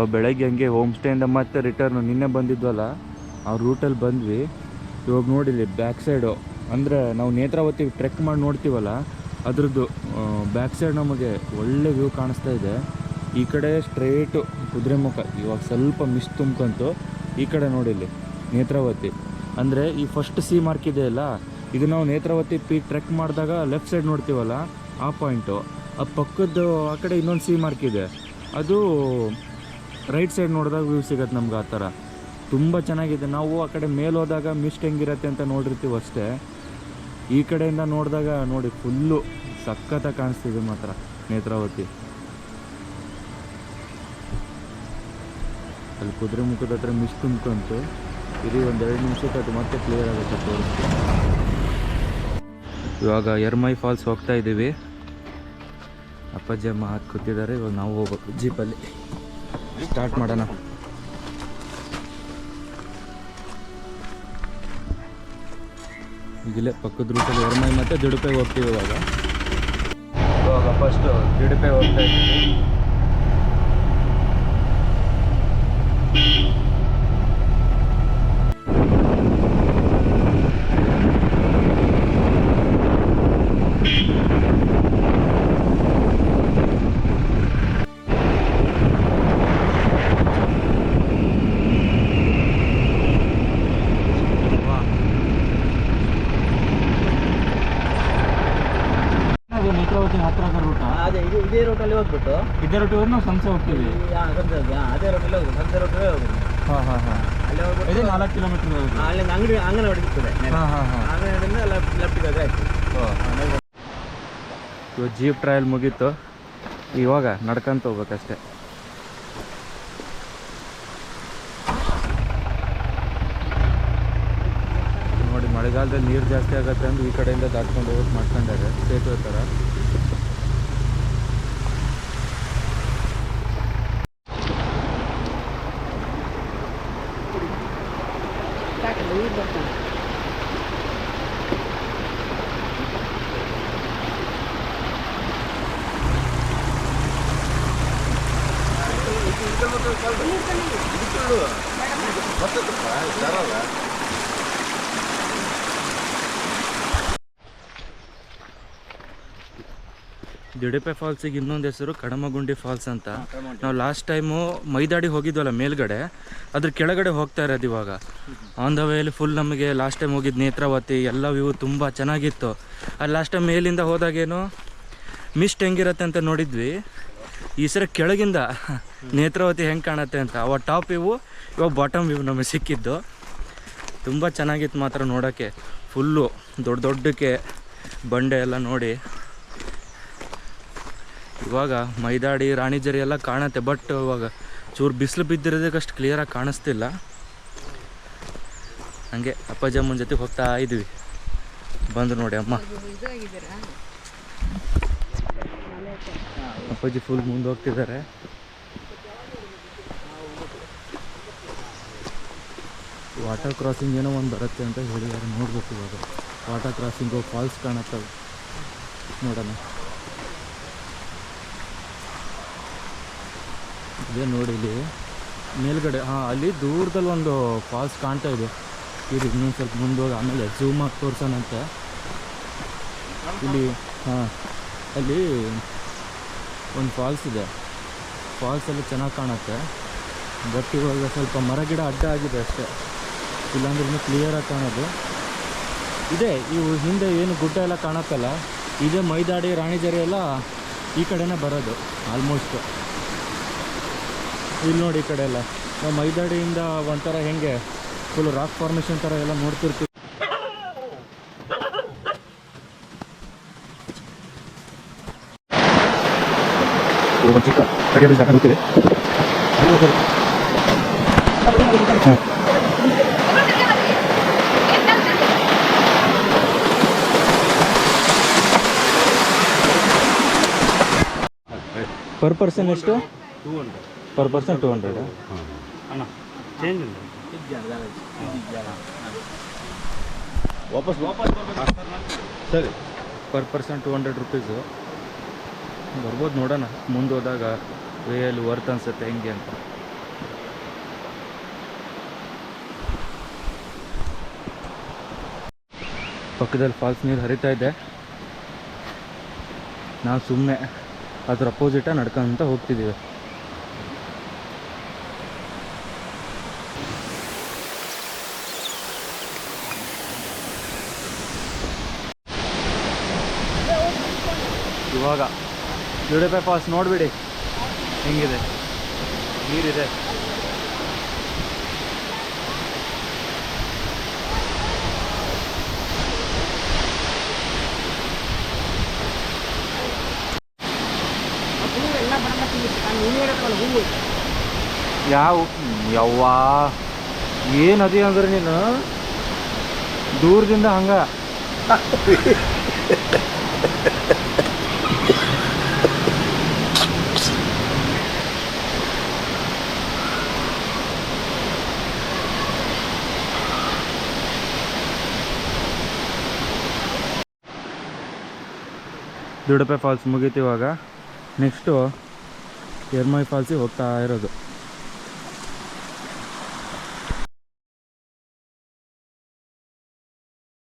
ಇವಾಗ ಬೆಳಗ್ಗೆ ಹಂಗೆ ಹೋಮ್ ಸ್ಟೇಯಿಂದ ಮತ್ತೆ ರಿಟರ್ನು ನಿನ್ನೆ ಬಂದಿದ್ವಲ್ಲ ಆ ರೂಟಲ್ಲಿ ಬಂದ್ವಿ. ಇವಾಗ ನೋಡಿಲ್ಲಿ ಬ್ಯಾಕ್ ಸೈಡು ಅಂದರೆ ನಾವು ನೇತ್ರಾವತಿ ಟ್ರೆಕ್ ಮಾಡಿ ನೋಡ್ತೀವಲ್ಲ ಅದ್ರದ್ದು ಬ್ಯಾಕ್ ಸೈಡ್ ನಮಗೆ ಒಳ್ಳೆ ವ್ಯೂ ಕಾಣಿಸ್ತಾ ಇದೆ. ಈ ಕಡೆ ಸ್ಟ್ರೇಟು ಕುದುರೆಮುಖ, ಇವಾಗ ಸ್ವಲ್ಪ ಮಿಸ್ಟ್ ತುಂಬ್ಕೊಂತು. ಈ ಕಡೆ ನೋಡಿಲ್ಲಿ ನೇತ್ರಾವತಿ ಅಂದರೆ ಈ ಫಸ್ಟ್ ಸಿ ಮಾರ್ಕ್ ಇದೆ ಅಲ್ಲ, ಇದು ನಾವು ನೇತ್ರಾವತಿ ಪೀಕ್ ಟ್ರೆಕ್ ಮಾಡಿದಾಗ ಲೆಫ್ಟ್ ಸೈಡ್ ನೋಡ್ತೀವಲ್ಲ ಆ ಪಾಯಿಂಟು. ಆ ಪಕ್ಕದ್ದು ಆ ಕಡೆ ಇನ್ನೊಂದು ಸಿ ಮಾರ್ಕ್ ಇದೆ, ಅದು ರೈಟ್ ಸೈಡ್ ನೋಡಿದಾಗ ವ್ಯೂ ಸಿಗತ್ತೆ ನಮ್ಗೆ. ಆ ಥರ ತುಂಬ ಚೆನ್ನಾಗಿದೆ. ನಾವು ಆ ಕಡೆ ಮೇಲೆ ಹೋದಾಗ ಮಿಸ್ಟ್ ಹೆಂಗಿರತ್ತೆ ಅಂತ ನೋಡಿರ್ತೀವಿ ಅಷ್ಟೇ. ಈ ಕಡೆಯಿಂದ ನೋಡಿದಾಗ ನೋಡಿ ಫುಲ್ಲು ಸಖತ್ತಾಗಿ ಕಾಣಿಸ್ತಿದೆ ಮಾತ್ರ ನೇತ್ರಾವತಿ. ಅಲ್ಲಿ ಕುದುರೆಮುಖದ ಹತ್ರ ಮಿಸ್ಟ್ ತುಂಬ್ಕೊಂತು. ಇದು ಒಂದು 2 ನಿಮಿಷಕ್ಕೆ ಅದು ಮತ್ತೆ ಕ್ಲಿಯರ್ ಆಗುತ್ತೆ ತೋರಿಸ್ತೀನಿ. ಇವಾಗ ಎರ್ಮೈ ಫಾಲ್ಸ್ ಹೋಗ್ತಾ ಇದ್ದೀವಿ. ಅಪ್ಪಾಜಿ ಅಮ್ಮ ಹಾಕಿ ಕೂತಿದ್ದಾರೆ. ಇವಾಗ ನಾವು ಹೋಗ್ಬೇಕು ಜೀಪಲ್ಲಿ. ಸ್ಟಾರ್ಟ್ ಮಾಡೋಣ. ಈಗಿಲ್ಲೇ ಪಕ್ಕದ ರೂಟಲ್ಲಿ ಎರ್ಮೈ ಮತ್ತು ದಿಡುಪೆಗೆ ಹೋಗ್ತೀವಿ. ಇವಾಗ ಫಸ್ಟು ದಿಡುಪೆ ಹೋಗ್ತಾ ಇದ್ದೀವಿ. ನೇತ್ರಾವತಿ ಹತ್ರ ರೂಟ ಅದೇ ಇದೇ ರೂಟಲ್ಲಿ ಹೋಗ್ಬಿಟ್ಟು ಇದೇ ರೂಟ್ ನಾವು ಸಂಸೆ ಹೋಗ್ತೀವಿ. ಅದೇ ರೂಟಲ್ಲಿ ಹೋಗುದು, ಸಂಸೆ ರೂಟಲ್ಲೇ ಹೋಗುದು. ಅಲ್ಲಿ ಹೋಗ್ಬಿಟ್ಟು ಇದೇ 4 ಕಿಲೋಮೀಟರ್ ಅಲ್ಲಿಂದ ಅಂಗನವಾಡಿ ಸಿಗ್ತದೆ. ಅಂಗನವಾಡಿಯಿಂದ ಲೆಫ್ಟಿಗೆ ಹೋದ್ರೆ ಆಯ್ತು. ಇವಾಗ ಜೀಪ್ ಟ್ರಯಲ್ ಮುಗೀತು. ಇವಾಗ ನಡ್ಕೊಂತ ಹೋಗ್ಬೇಕಷ್ಟೆ. ನೋಡಿ ಮಳೆಗಾಲದಲ್ಲಿ ನೀರು ಜಾಸ್ತಿ ಆಗುತ್ತೆ ಅಂದ್ರೆ ಈ ಕಡೆಯಿಂದ ದಾಟ್ಕೊಂಡು ಹೋಗೋದು ಮಾಡ್ಕೊಂಡಿದ್ದಾರೆ ಸೇತುವೆ ಥರ. ದಿಡುಪೆ ಫಾಲ್ಸಿಗೆ ಇನ್ನೊಂದು ಹೆಸರು ಕಡಮಗುಂಡಿ ಫಾಲ್ಸ್ ಅಂತ. ನಾವು ಲಾಸ್ಟ್ ಟೈಮು ಮೈದಾಡಿ ಹೋಗಿದ್ವಲ್ಲ ಮೇಲ್ಗಡೆ, ಅದ್ರ ಕೆಳಗಡೆ ಹೋಗ್ತಾ ಇರೋದು ಇವಾಗ. ಆನ್ ದ ವೇಲಿ ಫುಲ್ ನಮಗೆ ಲಾಸ್ಟ್ ಟೈಮ್ ಹೋಗಿದ್ದು ನೇತ್ರಾವತಿ ಎಲ್ಲ ವ್ಯೂ ತುಂಬ ಚೆನ್ನಾಗಿತ್ತು. ಅಲ್ಲಿ ಲಾಸ್ಟ್ ಟೈಮ್ ಮೇಲಿಂದ ಹೋದಾಗೇನು ಮಿಸ್ಟ್ ಹೆಂಗಿರತ್ತೆ ಅಂತ ನೋಡಿದ್ವಿ. ಈ ಸರಿ ಕೆಳಗಿಂದ ನೇತ್ರಾವತಿ ಹೆಂಗೆ ಕಾಣುತ್ತೆ ಅಂತ. ಅವ ಟಾಪ್ ವ್ಯೂ, ಇವಾಗ ಬಾಟಮ್ ವ್ಯೂ ನಮಗೆ ಸಿಕ್ಕಿದ್ದು. ತುಂಬ ಚೆನ್ನಾಗಿತ್ತು ಮಾತ್ರ ನೋಡೋಕ್ಕೆ. ಫುಲ್ಲು ದೊಡ್ಡಕ್ಕೆ ಬಂಡೆ ಎಲ್ಲ ನೋಡಿ. ಇವಾಗ ಮೈದಾಡಿ ರಾಣಿಜರಿ ಎಲ್ಲ ಕಾಣುತ್ತೆ, ಬಟ್ ಇವಾಗ ಚೂರು ಬಿಸಿಲು ಬಿದ್ದಿರೋದಕ್ಕೆ ಅಷ್ಟು ಕ್ಲಿಯರಾಗಿ ಕಾಣಿಸ್ತಿಲ್ಲ. ಹಂಗೆ ಅಪ್ಪಾಜಿ ಅಮ್ಮನ ಜೊತೆ ಹೋಗ್ತಾ ಇದ್ವಿ. ಬಂದು ನೋಡಿ ಅಮ್ಮ, ಅಪ್ಪಾಜಿ ಫುಲ್ ಮುಂದೆ ಹೋಗ್ತಿದ್ದಾರೆ. ವಾಟರ್ ಕ್ರಾಸಿಂಗ್ ಏನೋ ಒಂದು ಬರುತ್ತೆ ಅಂತ ಹೇಳಿದ್ದಾರೆ, ನೋಡ್ಬೇಕು ಇವಾಗ. ವಾಟರ್ ಕ್ರಾಸಿಂಗು ಫಾಲ್ಸ್ ಕಾಣುತ್ತವೆ, ನೋಡೋಣ. ಇದೇ ನೋಡಿ ಇಲ್ಲಿ ಮೇಲ್ಗಡೆ, ಅಲ್ಲಿ ದೂರದಲ್ಲಿ ಒಂದು ಫಾಲ್ಸ್ ಕಾಣ್ತಾ ಇದೆ. ಇದು ಇನ್ನೊಂದು ಸ್ವಲ್ಪ ಮುಂದೆ ಹೋಗಿ ಆಮೇಲೆ ಝೂಮ್ ಆಗಿ ತೋರ್ಸೋಣಂತೆ. ಇಲ್ಲಿ ಅಲ್ಲಿ ಒಂದು ಫಾಲ್ಸ್ ಇದೆ. ಫಾಲ್ಸಲ್ಲಿ ಚೆನ್ನಾಗಿ ಕಾಣುತ್ತೆ, ಬಟ್ ಇವಾಗ ಸ್ವಲ್ಪ ಮರ ಗಿಡ ಅಡ್ಡ ಆಗಿದೆ ಅಷ್ಟೇ, ಇಲ್ಲಾಂದ್ರೆ ಇನ್ನೂ ಕ್ಲಿಯರಾಗಿ ಕಾಣೋದು. ಇದೆ ಇವು ಹಿಂದೆ ಏನು ಗುಡ್ಡ ಎಲ್ಲ ಕಾಣುತ್ತಲ್ಲ, ಇದೇ ಮೈದಾಡಿ ರಾಣಿಜರಿ ಎಲ್ಲ ಈ ಕಡೆನೇ ಬರೋದು ಆಲ್ಮೋಸ್ಟ್. ಇಲ್ಲಿ ನೋಡಿ ಈ ಕಡೆ ಎಲ್ಲ ನಾವು ಮೈದಾಡಿಯಿಂದ ಒಂಥರ ಹೆಂಗೆ ಫುಲ್ ರಾಕ್ ಫಾರ್ಮೇಷನ್ ಥರ ಎಲ್ಲ ನೋಡ್ತಿರ್ತೀವಿ. ಪರ್ ಪರ್ಸನ್ ಎಷ್ಟು? 200 ಪರ್ ಪರ್ಸನ್ 200 ಅಣ್ಣ. ಚೇಂಜ್ ವಾಪಸ್ ಸರಿ. Per person 200 rupees. ಬರ್ಬೋದು, ನೋಡೋಣ ಮುಂದೆ ಹೋದಾಗ ವೇಯಲ್ಲಿ ವರ್ತ್ ಅನ್ಸುತ್ತೆ ಹೆಂಗೆ ಅಂತ. ಪಕ್ಕದಲ್ಲಿ ಫಾಲ್ಸ್ ನೀರು ಹರಿತಾ ಇದೆ. ನಾವು ಸುಮ್ಮನೆ ಅದ್ರ ಅಪೋಸಿಟಾಗಿ ನಡ್ಕೊಂತ ಹೋಗ್ತಿದ್ದೀವಿ. ಇವಾಗ ಯುಡಿಪೆ ಫಾಲ್ಸ್ ನೋಡಿಬಿಡಿ ಹೆಂಗಿದೆ, ನೀರಿದೆ. ಯವ್ವಾ ಏನು ಅದಿ ಅಂದ್ರೆ ನೀನು ದೂರದಿಂದ ಹಂಗ ದುಡಪೆ ಫಾಲ್ಸ್ ಮುಗೀತು. ಇವಾಗ ನೆಕ್ಸ್ಟು ಎರ್ಮೈ ಫಾಲ್ಸಿಗೆ ಹೋಗ್ತಾ ಇರೋದು.